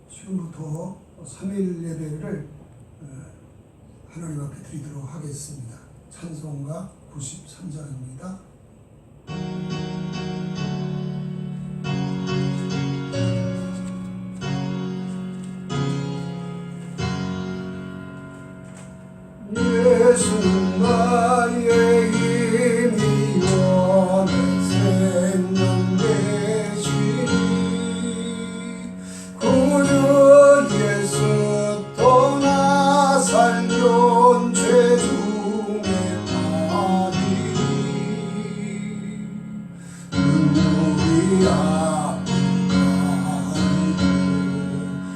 지금부터 3일 예배를 하나님 앞에 드리도록 하겠습니다. 찬송가 93장입니다. 예수는 나의 힘이여 내 생명 되시니 구주 예수 떠나 살면 죄 중에 빠지니 눈물이 아픈 가운데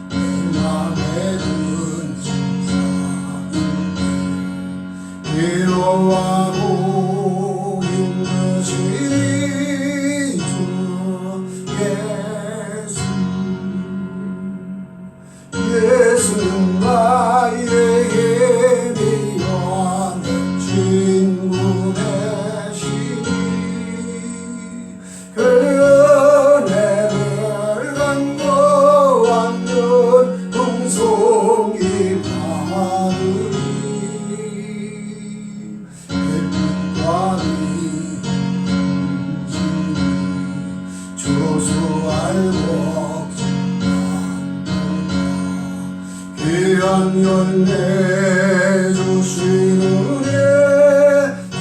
내 맘에 든 괴로워하고 힘드신 주 예수 예수는 나의 힘이여 내 친구 되시니 그 은혜를 간구하면 풍성히 받으리 귀한 열매 주시는 예수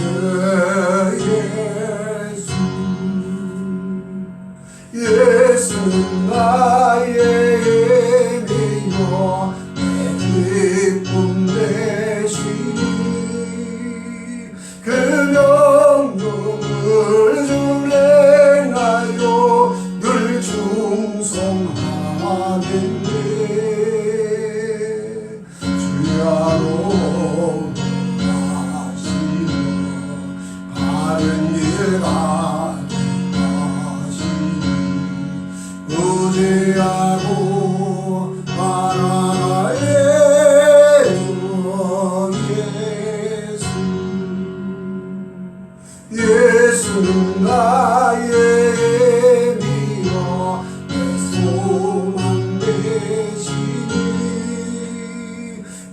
예수는 나의 힘이여 내 기쁨 되시니 그 명령을 준행하여 늘 충성하겠네 주야로 하시며 바른 일 가득하시니 의지하고 바라나의 주 예수 예수는 나의 힘이여 내 소망 되시니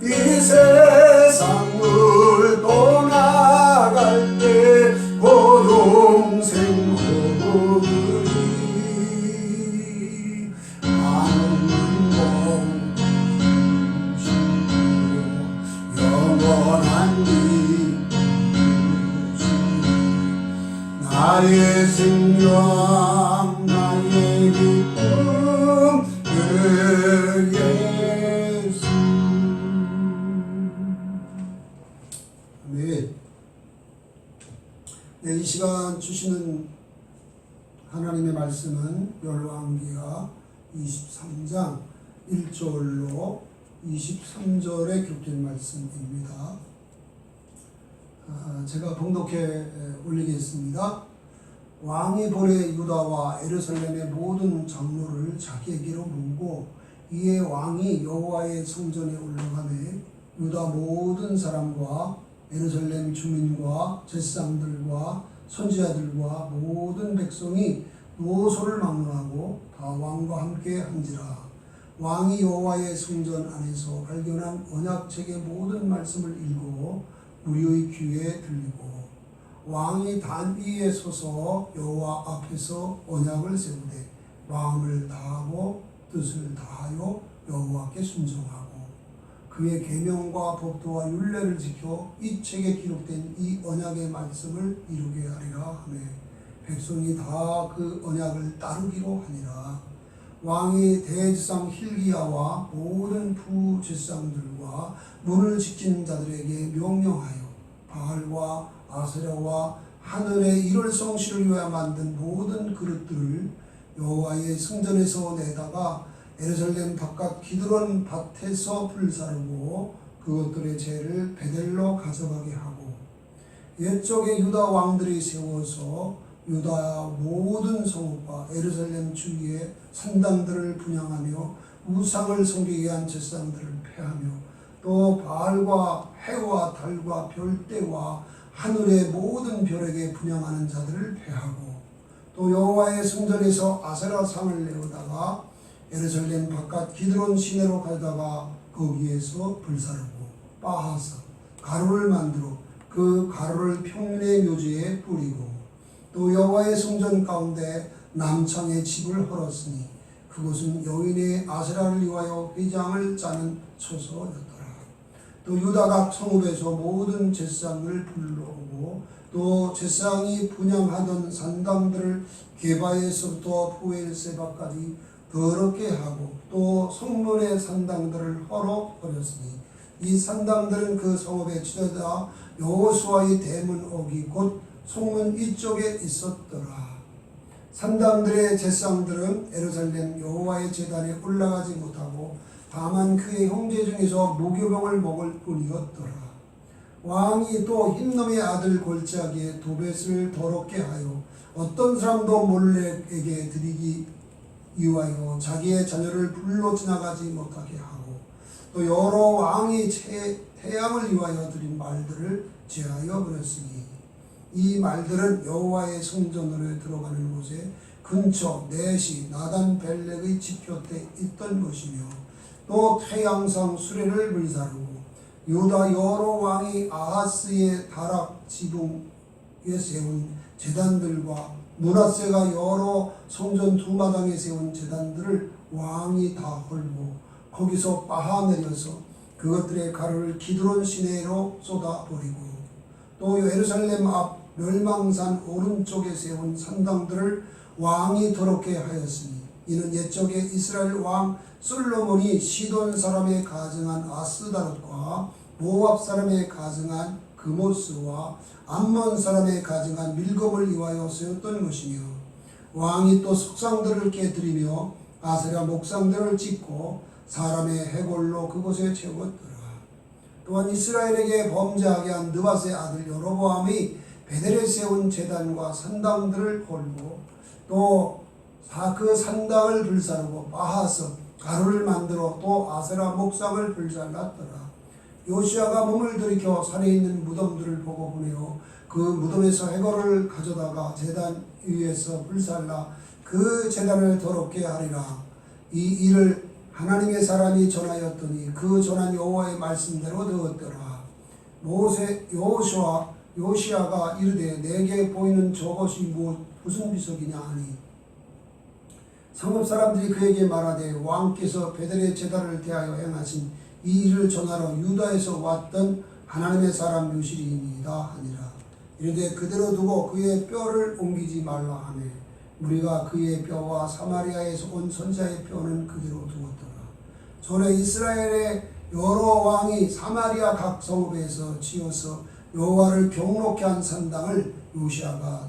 이 세상을 떠나갈 때 고동생 호흡이 많은 공신고 영원한 나의 생명 나의 기쁨 그 예수 아멘. 네, 이 시간 주시는 하나님의 말씀은 열왕기하 23장 1절로 23절에 기록된 말씀입니다. 제가 봉독해 올리겠습니다. 왕이 보내 유다와 예루살렘의 모든 장로를 자기에게로 모으고 이에 왕이 여호와의 성전에 올라가매 유다 모든 사람과 예루살렘 주민과 제사장들과 선지자들과 모든 백성이 노소를 막론하고 다 왕과 함께 한지라. 왕이 여호와의 성전 안에서 발견한 언약책의 모든 말씀을 읽고 우리의 귀에 들리고 왕이 단 위에 서서 여호와 앞에서 언약을 세우되 마음을 다하고 뜻을 다하여 여호와께 순종하고 그의 계명과 법도와 율례를 지켜 이 책에 기록된 이 언약의 말씀을 이루게 하리라 하며 백성이 다 그 언약을 따르기로 하니라. 왕이 대제사장 hil기야와 모든 부제사장들과 문을 지키는 자들에게 명령하여 바알과 아세라와 하늘의 일월성실을 위하여 만든 모든 그릇들을 여호와의 성전에서 내다가 예루살렘 바깥 기드론 밭에서 불사르고 그것들의 죄를 베델로 가져가게 하고 옛적에 유다 왕들이 세워서 유다 모든 성읍과 예루살렘 주위에 산당들을 분향하며 우상을 섬기게 한 제사장들을 폐하며 또 바알과 해와 달과 별대와 하늘의 모든 별에게 분향하는 자들을 폐하고 또 여호와의 성전에서 아세라 상을 내어다가 예루살렘 바깥 기드론 시내로 가다가 거기에서 불사르고 빻아서 가루를 만들어 그 가루를 평민의 묘지에 뿌리고 또 여호와의 성전 가운데 남창의 집을 헐었으니 그곳은 여인의 아세라를 위하여 회장을 짜는 처소였더라. 또 유다 각 성읍에서 모든 제사장을 불러오고 또 제사장이 분향하던 산당들을 게바에서부터 부엘세바까지 더럽게 하고 또 성문의 산당들을 헐어 버렸으니 이 산당들은 그 성읍에 치닫아 여호수아의 대문옥이 곧 성문 이쪽에 있었더라. 산당들의 제사장들은 예루살렘 여호와의 제단에 올라가지 못하고 다만 그의 형제 중에서 무교병을 먹을 뿐이었더라. 왕이 또 흰놈의 아들 골짜기에 도벳을 더럽게 하여 어떤 사람도 몰렉에게 드리기 위하여 자기의 자녀를 불로 지나가지 못하게 하고 또 여러 왕이 태양을 위하여 드린 말들을 제하여 버렸으니 이 말들은 여호와의 성전으로 들어가는 곳에 근처 넷이 나단 벨렉의 지표때 있던 것이며 또 태양상 수레를 불사르고 유다 여러 왕이 아하스의 다락 지붕에 세운 제단들과 므낫세가 여러 성전 두 마당에 세운 제단들을 왕이 다 헐고 거기서 빻아내려서 그것들의 가루를 기드론 시내로 쏟아버리고 또 예루살렘 앞 멸망산 오른쪽에 세운 산당들을 왕이 더럽게 하였으니 이는 옛적에 이스라엘 왕 솔로몬이 시돈 사람에 가증한 아스다롯과 모압 사람에 가증한 그모스와 암몬 사람에 가증한 밀검을 위하여 세웠던 것이며 왕이 또 석상들을 깨뜨리며 아세라 목상들을 짓고 사람의 해골로 그곳에 채웠더라. 또한 이스라엘에게 범죄하게 한 느밧의 아들 여로보암이 베델에 세운 제단과 산당들을 헐고 또 그 산당을 불사르고 빻아서 가루를 만들어 또 아세라 목상을 불살랐더라. 요시아가 몸을 들이켜 산에 있는 무덤들을 보고 보내어 그 무덤에서 해골을 가져다가 제단 위에서 불살라 그 제단을 더럽게 하리라. 이 일을 하나님의 사람이 전하였더니 그 전한 여호와의 말씀대로 되었더라. 요시아가 이르되 내게 보이는 저것이 무슨 비석이냐 하니 성읍 사람들이 그에게 말하되 왕께서 베델의 제단을 대하여 행하신 이 일을 전하러 유다에서 왔던 하나님의 사람 요실이니이다 하니라. 이르되 그대로 두고 그의 뼈를 옮기지 말라 하매 우리가 그의 뼈와 사마리아에서 온 선지자의 뼈는 그대로 두었더라. 전에 이스라엘의 여러 왕이 사마리아 각 성읍에서 지어서 여호와를 경록케 한 산당을 요시아가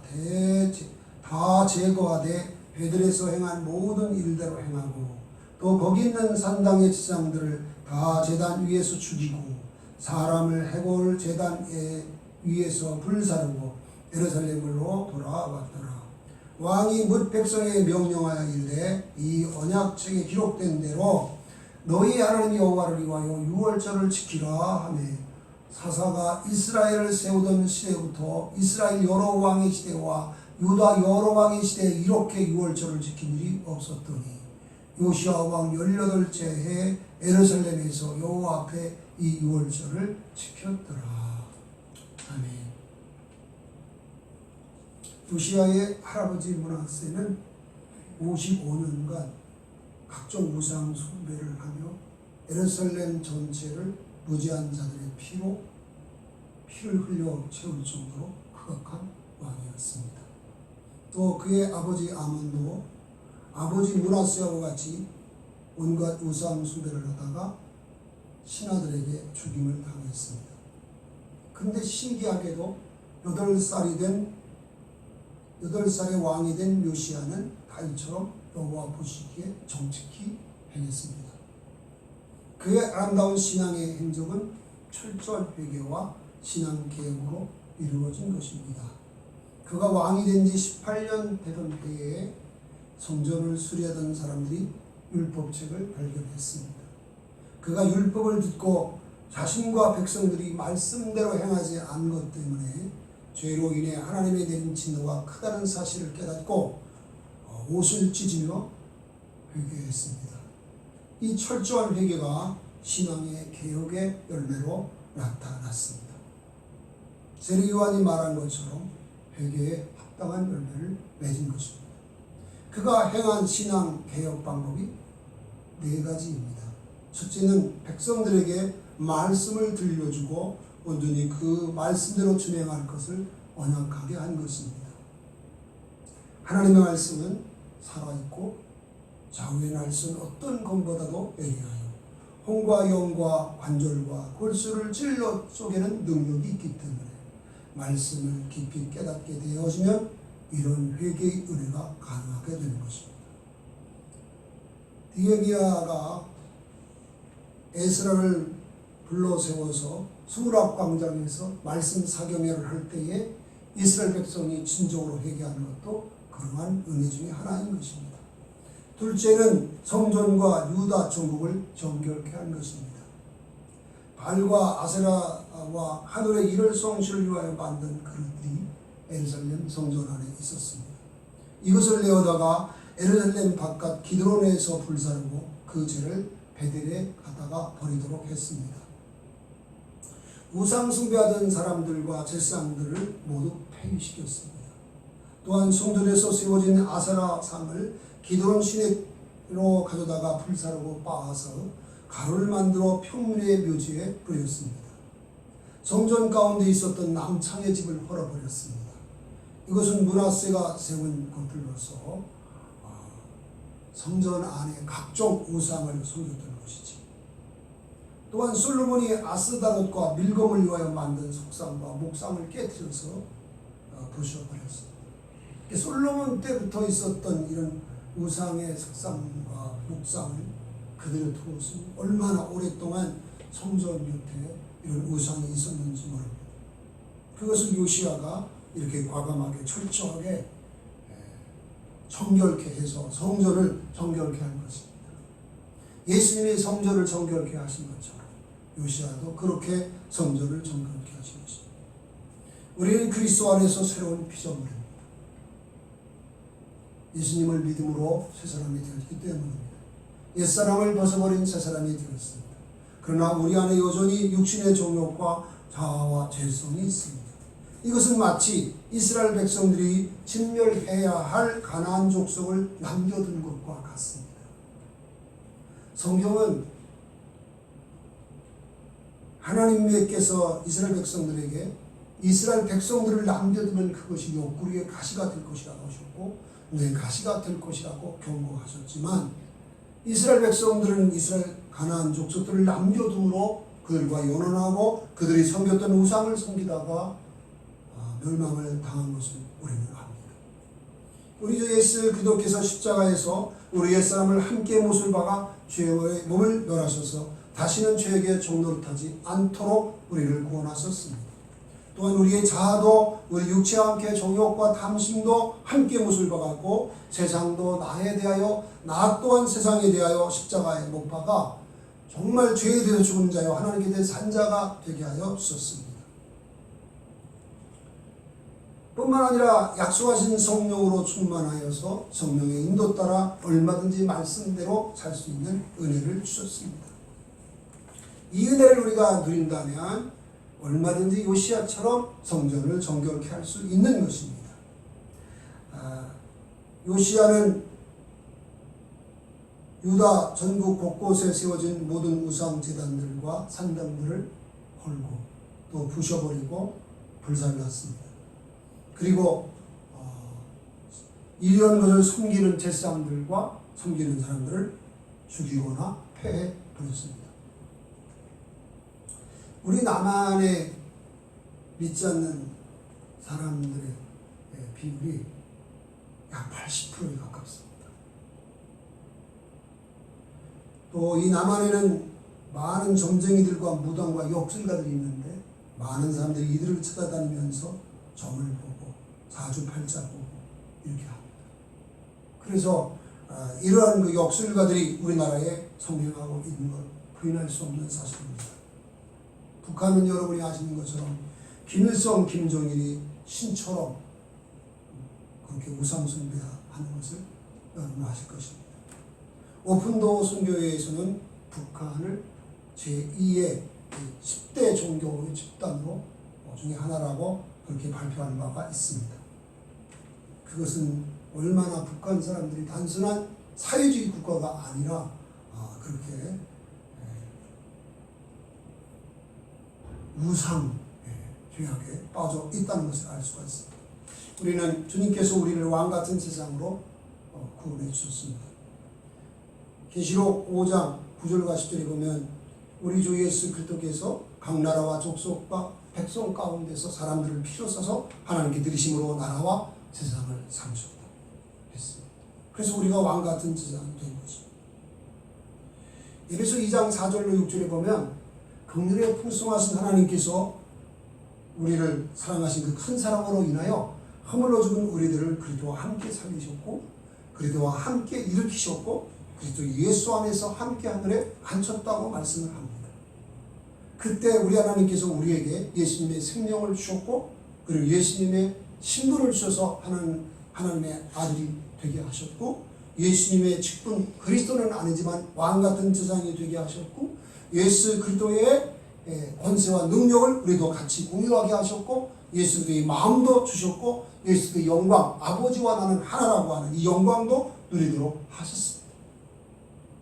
다 제거하되 베델에서 행한 모든 일대로 행하고 또 거기 있는 산당의 지상들을 다 제단 위에서 죽이고 사람을 해골 제단 위에서 불사르고 예루살렘으로 돌아왔더라. 왕이 뭇 백성에게 명령하여 이르되 이 언약책에 기록된 대로 너희 하나님 여호와를 위하여 유월절을 지키라 하며 사사가 이스라엘을 세우던 시대부터 이스라엘 여러 왕의 시대와 유다 여러 왕의 시대에 이렇게 유월절을 지킨 일이 없었더니 요시아 왕 18째 해 예루살렘에서 여호와 앞에 이 유월절을 지켰더라. 아멘. 요시아의 할아버지 므낫세는 55년간 각종 우상 숭배를 하며 예루살렘 전체를 무지한 자들의 피를 흘려 채울 정도로 극악한 왕이었습니다. 또 그의 아버지 아몬도 아버지 므낫세와 같이 온갖 우상 숭배를 하다가 신하들에게 죽임을 당했습니다. 그런데 신기하게도 8살의 왕이 된 요시아는 다윗처럼 여호와 보시기에 정직히 행했습니다. 그의 아름다운 신앙의 행적은 철저한 회개와 신앙 개혁으로 이루어진 것입니다. 그가 왕이 된 지 18년 되던 해에 성전을 수리하던 사람들이 율법책을 발견했습니다. 그가 율법을 듣고 자신과 백성들이 말씀대로 행하지 않은 것 때문에 죄로 인해 하나님의 내린 진노가 크다는 사실을 깨닫고 옷을 찢으며 회개했습니다. 이 철저한 회개가 신앙의 개혁의 열매로 나타났습니다. 세례 요한이 말한 것처럼 회개에 합당한 열매를 맺은 것입니다. 그가 행한 신앙 개혁 방법이 4가지입니다. 첫째는 백성들에게 말씀을 들려주고 온전히 그 말씀대로 준행할 것을 언약하게 한 것입니다. 하나님의 말씀은 살아있고 좌우의 날선 어떤 검보다도 예리하여 혼과 영과 관절과 골수를 찔러 쪼개는 능력이 있기 때문에 말씀을 깊이 깨닫게 되어지면 이런 회개의 은혜가 가능하게 되는 것입니다. 느헤미야가 에스라를 불러 세워서 수므랍 광장에서 말씀 사경회를 할 때에 이스라엘 백성이 진정으로 회개하는 것도 그러한 은혜 중에 하나인 것입니다. 둘째는 성전과 유다 전국을 정결케 한 것입니다. 발과 아세라와 하늘의 일월성실을 위하여 만든 그릇들이 예루살렘 성전 안에 있었습니다. 이것을 내어다가 예루살렘 바깥 기드론에서 불사르고 그 죄를 베델에 가다가 버리도록 했습니다. 우상 숭배하던 사람들과 제사장들을 모두 폐위시켰습니다. 또한 성전에서 세워진 아세라 상을 기드론 시내로 가져다가 불사르고 빻아서 가루를 만들어 평문의 묘지에 뿌렸습니다. 성전 가운데 있었던 남창의 집을 헐어버렸습니다. 이것은 므낫세가 세운 것들로서 성전 안에 각종 우상을 섬겼던 것이지. 또한 솔로몬이 아스다롯과 밀검을 위하여 만든 석상과 목상을 깨뜨려서 부셔버렸습니다. 솔로몬 때부터 있었던 이런 우상의 석상과 목상을 그대로 두었으니 얼마나 오랫동안 성전 곁에 이런 우상이 있었는지 모릅니다. 그것을 요시야가 이렇게 과감하게 철저하게 정결케 해서 성전을 정결케 한 것입니다. 예수님이 성전을 정결케 하신 것처럼 요시야도 그렇게 성전을 정결케 하신 것입니다. 우리는 그리스도 안에서 새로운 피조물입니다. 예수님을 믿음으로 새 사람이 되었기 때문입니다. 옛사람을 벗어버린 새 사람이 되었습니다. 그러나 우리 안에 여전히 육신의 정욕과 자아와 죄성이 있습니다. 이것은 마치 이스라엘 백성들이 진멸해야 할 가나안 족속을 남겨둔 것과 같습니다. 성경은 하나님께서 이스라엘 백성들에게 이스라엘 백성들을 남겨두면 그것이 옆구리의 가시가 될 것이라고 하셨고 내 가시가 될 것이라고 경고하셨지만 이스라엘 백성들은 이스라엘 가나안 족속들을 남겨둠으로 그들과 연원하고 그들이 섬겼던 우상을 섬기다가 멸망을 당한 것을 우리는 압니다. 우리 주 예수 그리스도께서 십자가에서 우리 옛사람을 함께 못을 박아 죄의 몸을 멸하셔서 다시는 죄에게 종노릇하지 않도록 우리를 구원하셨습니다. 또한 우리의 자아도 우리 육체와 함께 정욕과 탐심도 함께 못을 박았고 세상도 나에 대하여 나 또한 세상에 대하여 십자가에 못 박아 정말 죄에 대해서 죽은 자여 하나님께 대해 산자가 되게 하여 주셨습니다. 뿐만 아니라 약속하신 성령으로 충만하여서 성령의 인도 따라 얼마든지 말씀대로 살 수 있는 은혜를 주셨습니다. 이 은혜를 우리가 누린다면 얼마든지 요시야처럼 성전을 정결케 할 수 있는 것입니다. 요시야는 유다 전국 곳곳에 세워진 모든 우상 제단들과 산당들을 헐고 또 부셔버리고 불살랐습니다. 그리고 이런 것을 섬기는 제사장들과 섬기는 사람들을 죽이거나 폐해버렸습니다. 우리 남한에 믿지 않는 사람들의 비율이 약 80%에 가깝습니다. 또 이 남한에는 많은 점쟁이들과 무당과 역술가들이 있는데 많은 사람들이 이들을 찾아다니면서 점을 보고 사주팔자 보고 이렇게 합니다. 그래서 이러한 그 역술가들이 우리나라에 성행하고 있는 것 부인할 수 없는 사실입니다. 북한은 여러분이 아시는 것처럼 김일성, 김정일이 신처럼 그렇게 우상 숭배하는 것을 여러분 아실 것입니다. 오픈도어 선교회에서는 북한을 제2의 10대 종교 집단으로 중에 하나라고 그렇게 발표한 바가 있습니다. 그것은 얼마나 북한 사람들이 단순한 사회주의 국가가 아니라 그렇게 우상 죄악에 빠져 있다는 것을 알 수가 있습니다. 우리는 주님께서 우리를 왕같은 세상으로 구원해 주셨습니다. 계시록 5장 9절과 10절에 보면 우리 주 예수 그리스도께서 각 나라와 족속과 백성 가운데서 사람들을 피로 써서 하나님께 드리심으로 나라와 세상을 삼으셨다 했습니다. 그래서 우리가 왕같은 세상이 된 것입니다. 에베소 2장 4절로 6절에 보면 긍휼에 풍성하신 하나님께서 우리를 사랑하신 그 큰 사랑으로 인하여 허물로 죽은 우리들을 그리스도와 함께 살리셨고 그리스도와 함께 일으키셨고 그리스도 예수 안에서 함께 하늘에 앉혔다고 말씀을 합니다. 그때 우리 하나님께서 우리에게 예수님의 생명을 주셨고 그리고 예수님의 신분을 주셔서 하나님의 아들이 되게 하셨고 예수님의 직분 그리스도는 아니지만 왕같은 제사장이 되게 하셨고 예수 그리스도의 권세와 능력을 우리도 같이 공유하게 하셨고 예수의 마음도 주셨고 예수의 영광 아버지와 나는 하나라고 하는 이 영광도 누리도록 하셨습니다.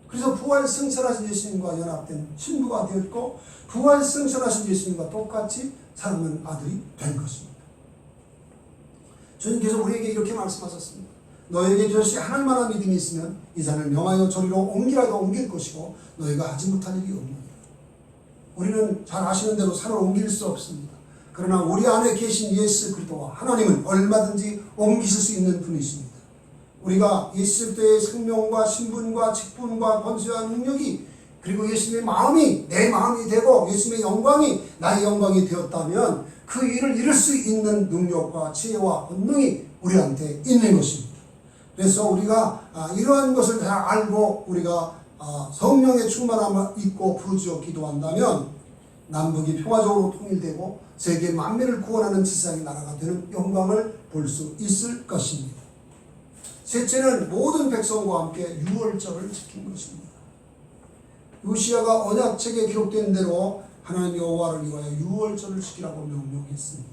그래서 부활 승천하신 예수님과 연합된 신부가 되었고 부활 승천하신 예수님과 똑같이 사랑하는 아들이 된 것입니다. 주님께서 우리에게 이렇게 말씀하셨습니다. 너에게 이것이 하늘만한 믿음이 있으면 이 산을 명하여 저리로 옮기라도 옮길 것이고 너희가 하지 못할 일이 없느니라. 우리는 잘 아시는 대로 산을 옮길 수 없습니다. 그러나 우리 안에 계신 예수 그리스도와 하나님은 얼마든지 옮기실 수 있는 분이십니다. 우리가 예수 그리스도의 생명과 신분과 직분과 권세와 능력이 그리고 예수님의 마음이 내 마음이 되고 예수님의 영광이 나의 영광이 되었다면 그 일을 이룰 수 있는 능력과 지혜와 본능이 우리한테 있는 것입니다. 그래서 우리가 이러한 것을 잘 알고 우리가 성령의 충만함을 입고 부르짖어 기도한다면 남북이 평화적으로 통일되고 세계 만민을 구원하는 지상의 나라가 되는 영광을 볼 수 있을 것입니다. 셋째는 모든 백성과 함께 유월절을 지킨 것입니다. 요시야가 언약책에 기록된 대로 하나님 여호와를 위하여 유월절을 지키라고 명령했습니다.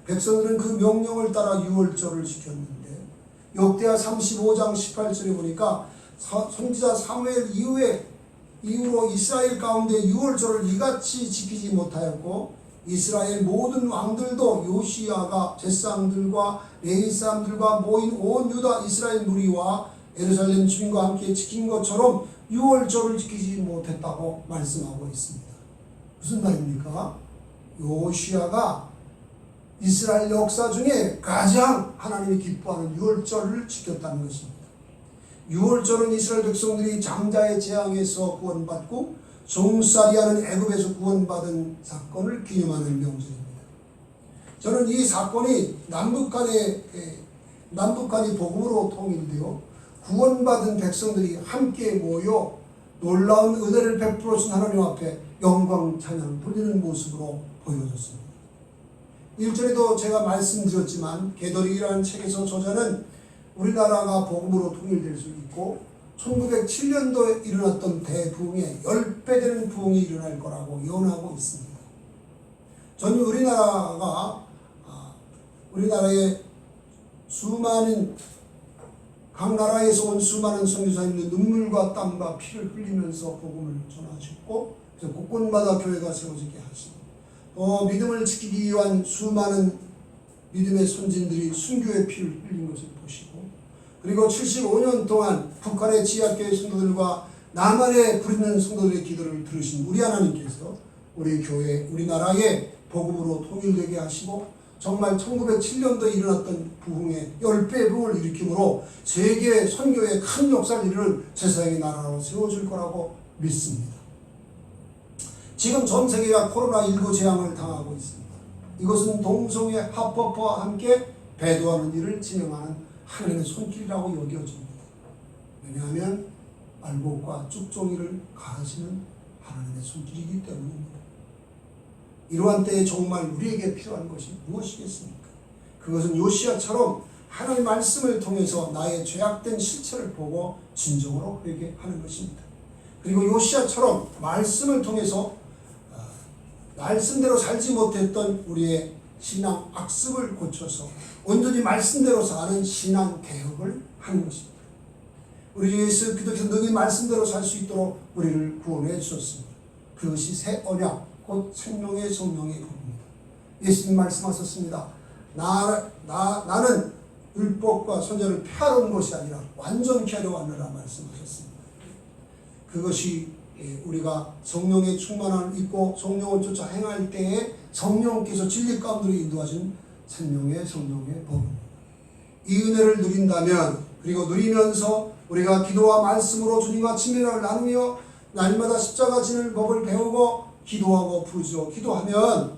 백성들은 그 명령을 따라 유월절을 지켰는데 역대하 35장 18절에 보니까 선지자 사무엘 이후로 이스라엘 가운데 유월절을 이같이 지키지 못하였고 이스라엘 모든 왕들도 요시야가 제사장들과 레위 사람들과 모인 온 유다 이스라엘 무리와 예루살렘 주민과 함께 지킨 것처럼 유월절을 지키지 못했다고 말씀하고 있습니다. 무슨 말입니까? 요시야가 이스라엘 역사 중에 가장 하나님이 기뻐하는 유월절을 지켰다는 것입니다. 유월절은 이스라엘 백성들이 장자의 재앙에서 구원받고 종살이하는 애굽에서 구원받은 사건을 기념하는 명절입니다. 저는 이 사건이 남북한이 복음으로 통일되어 구원받은 백성들이 함께 모여 놀라운 은혜를 베풀어 준 하나님 앞에 영광 찬양 돌리는 모습으로 보여졌습니다. 1절에도 제가 말씀드렸지만 계더리라는 책에서 저자는 우리나라가 복음으로 통일될 수 있고 1907년도에 일어났던 대부흥에 10배 되는 부흥이 일어날 거라고 예언하고 있습니다. 저는 우리나라의 수많은 각 나라에서 온 수많은 선교사님들 눈물과 땀과 피를 흘리면서 복음을 전하셨고 그래서 곳곳마다 교회가 세워지게 하시고 믿음을 지키기 위한 수많은 믿음의 선진들이 순교의 피를 흘린 것을 보시고 그리고 75년 동안 북한의 지하교회 성도들과 남한에 부리는 성도들의 기도를 들으신 우리 하나님께서 우리 교회, 우리나라의 복음으로 통일되게 하시고 정말 1907년도에 일어났던 부흥의 10배의 부흥을 일으킴으로 세계 선교의 큰 역사를 이루는 제사장의 나라로 세워질 거라고 믿습니다. 지금 전 세계가 코로나19 재앙을 당하고 있습니다. 이것은 동성애 합법화와 함께 배도하는 일을 진행하는 하나님의 손길이라고 여겨집니다. 왜냐하면 말복과 쭉종이를 가르치는 하나님의 손길이기 때문입니다. 이러한 때에 정말 우리에게 필요한 것이 무엇이겠습니까? 그것은 요시야처럼 하나님의 말씀을 통해서 나의 죄악된 실체를 보고 진정으로 회개하는 것입니다. 그리고 요시야처럼 말씀을 통해서 말씀대로 살지 못했던 우리의 신앙 악습을 고쳐서 온전히 말씀대로 사는 신앙 개혁을 하는 것입니다. 우리 주 예수 그리스도께서 너희 말씀대로 살 수 있도록 우리를 구원해 주셨습니다. 그것이 새 언약 곧 생명의 성령의 법입니다. 예수님 말씀하셨습니다. 나는 율법과 선지자를 폐하러 온 것이 아니라 완전케 하려 왔느라 말씀하셨습니다. 그것이 우리가 성령의 충만함을 입고 성령을 쫓아 행할 때에 성령께서 진리 가운데로 인도하신 생명의 성령의 법입니다. 이 은혜를 누린다면, 그리고 누리면서 우리가 기도와 말씀으로 주님과 친밀함을 나누며 날마다 십자가 지는 법을 배우고 기도하고 부르짖어 기도하면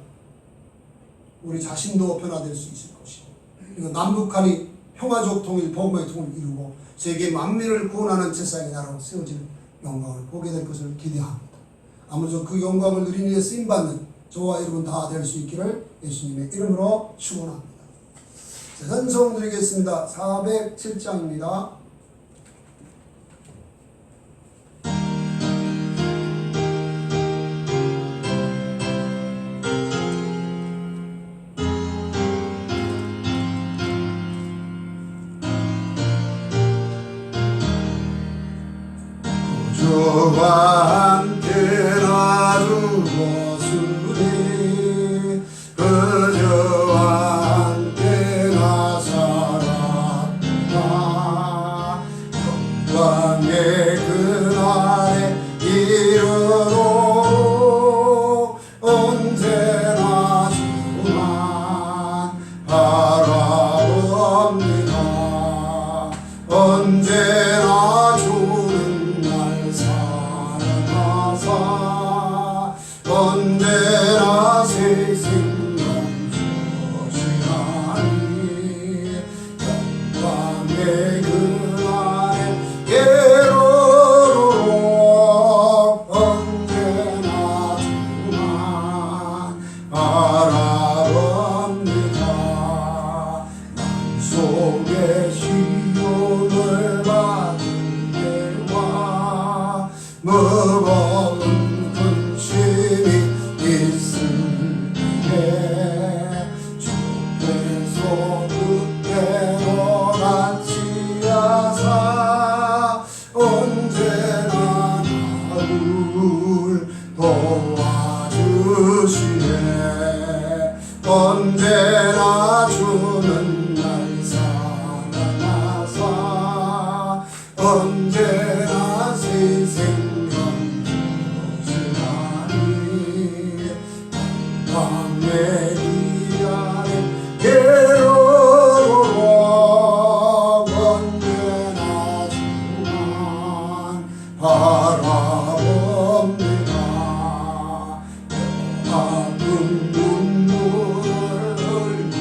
우리 자신도 변화될 수 있을 것이고, 그리고 남북한이 평화적 통일, 복음의 통일을 이루고 세계 만민을 구원하는 세상의 나라로 세워지는 영광을 보게 될 것을 기대합니다. 아무쪼록 그 영광을 누리는 일에 쓰임받는 저와 여러분 다 될 수 있기를 예수님의 이름으로 축원합니다. 찬송 드리겠습니다. 407장입니다. 주와 함께 나주었으니 그저와 함께 나 살았다. 영광의 그날에 이르도록 언제나 주만 바라봅니다. 언제나 주는 날 사랑하사 언제나 새 생명 주시나니 영광의 그날에 예로록 언제나 주만 바라봅니다. 맘속에 시온을 받을 때와 무거운 근심이 있을 때 주께서 그때로 같이 하사 언제나 나를 도와주시네. 언제나 주는 날 사랑하사 언제나 새 생명 주시나니 영광의 기아에 예로록 언제나 주만 바라봅니다. 아픈 눈물을 흘릴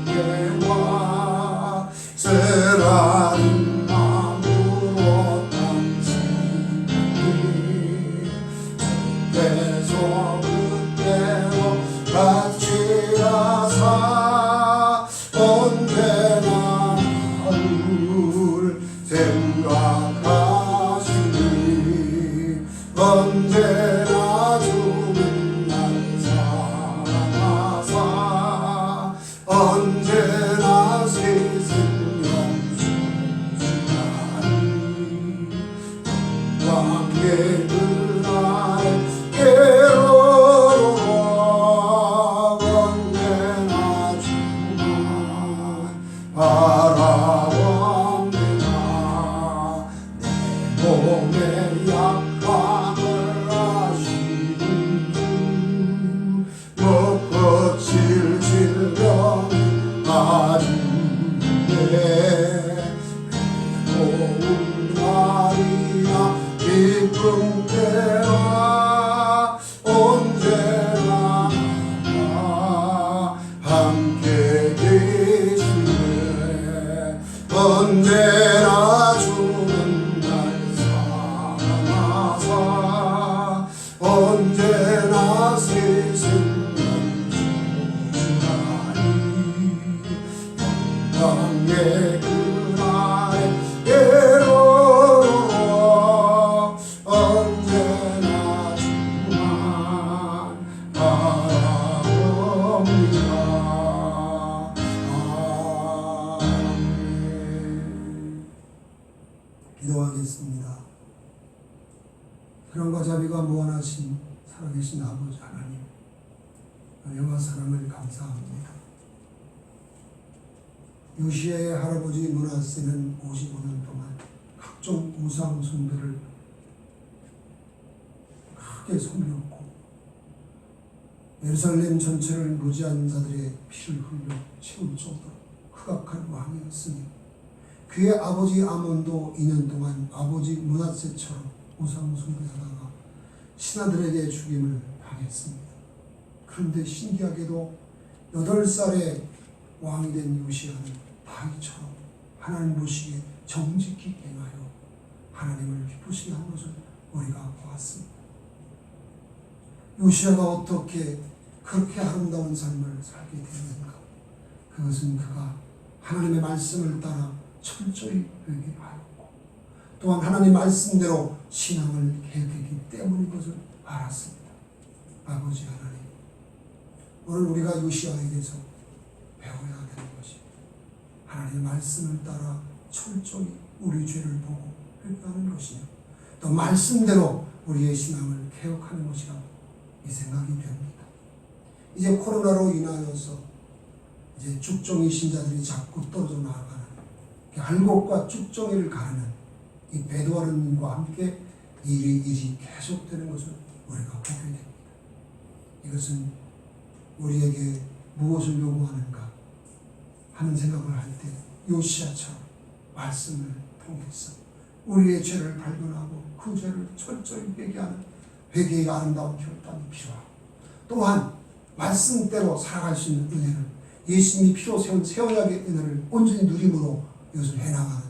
때와 쓰라린 마음으로 당신이 주께서 그때로 같이 하사 언제나 나를 생각하시니 언제나 주는 날 사랑하사 언제나 새 생명 주시나니 영광의 그날에 예로록 언제나 주만 바라봅니다. 내 몸의 약함을 아시는 주 못 고칠 질병이 아주네. 고운 날이나 기쁜 때와 언제나 나와 함께 계시네. 언제나 주는 날 사랑하사 언제나 새 생명 주시나니 영광의 사랑과 자비가 무한하신 살아계신 아버지 하나님, 은혜와 사랑을 감사합니다. 요시야의 할아버지 므낫세는 55년 동안 각종 우상 숭배를 크게 섬겼고 예루살렘 전체를 무지한 자들의 피를 흘려 채울 정도로 흑악한 왕이었으니 그의 아버지 아몬도 2년 동안 아버지 므낫세처럼 우상 숭배하다가 신하들에게 죽임을 당했습니다. 그런데 신기하게도 8살에 왕이 된 요시야는 다윗처럼 하나님 보시기에 정직히 행하여 하나님을 기쁘시게 한 것을 우리가 보았습니다. 요시야가 어떻게 그렇게 아름다운 삶을 살게 됐는가? 그것은 그가 하나님의 말씀을 따라 철저히 회개하였고 또한 하나님 말씀대로 신앙을 계획했기 때문인 것을 알았습니다. 아버지 하나님, 오늘 우리가 요시야에게서 배워야 되는 것이 하나님의 말씀을 따라 철저히 우리 죄를 보고 회개하는 것이며 또 말씀대로 우리의 신앙을 개혁하는 것이라고 이 생각이 됩니다. 이제 코로나로 인하여서 이제 죽정이 신자들이 자꾸 떨어져 나아가는 알곡과 죽정이를 가르는 이 배도하는님과 함께 일이 계속되는 것을 우리가 보게 됩니다. 이것은 우리에게 무엇을 요구하는가 하는 생각을 할 때 요시야처럼 말씀을 통해서 우리의 죄를 발견하고 그 죄를 철저히 회개하는 회개의 아름다운 결단이 필요하고 또한 말씀대로 살아갈 수 있는 은혜를 예수님이 피로 세운 새 언약의 은혜를 온전히 누림으로 이것을 해나가는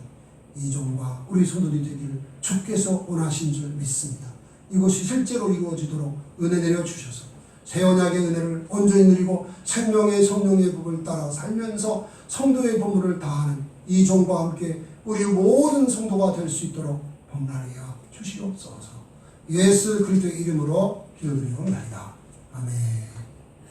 이종과 우리 성도들이 되기를 주께서 원하신 줄 믿습니다. 이것이 실제로 이루어지도록 은혜 내려주셔서 새 언약의 은혜를 온전히 누리고 생명의 성령의 법을 따라 살면서 성도의 본분을 다하는 이종과 함께 우리 모든 성도가 될 수 있도록 범라하여 주시옵소서. 예수 그리스도의 이름으로 기도드리옵나이다. 아멘.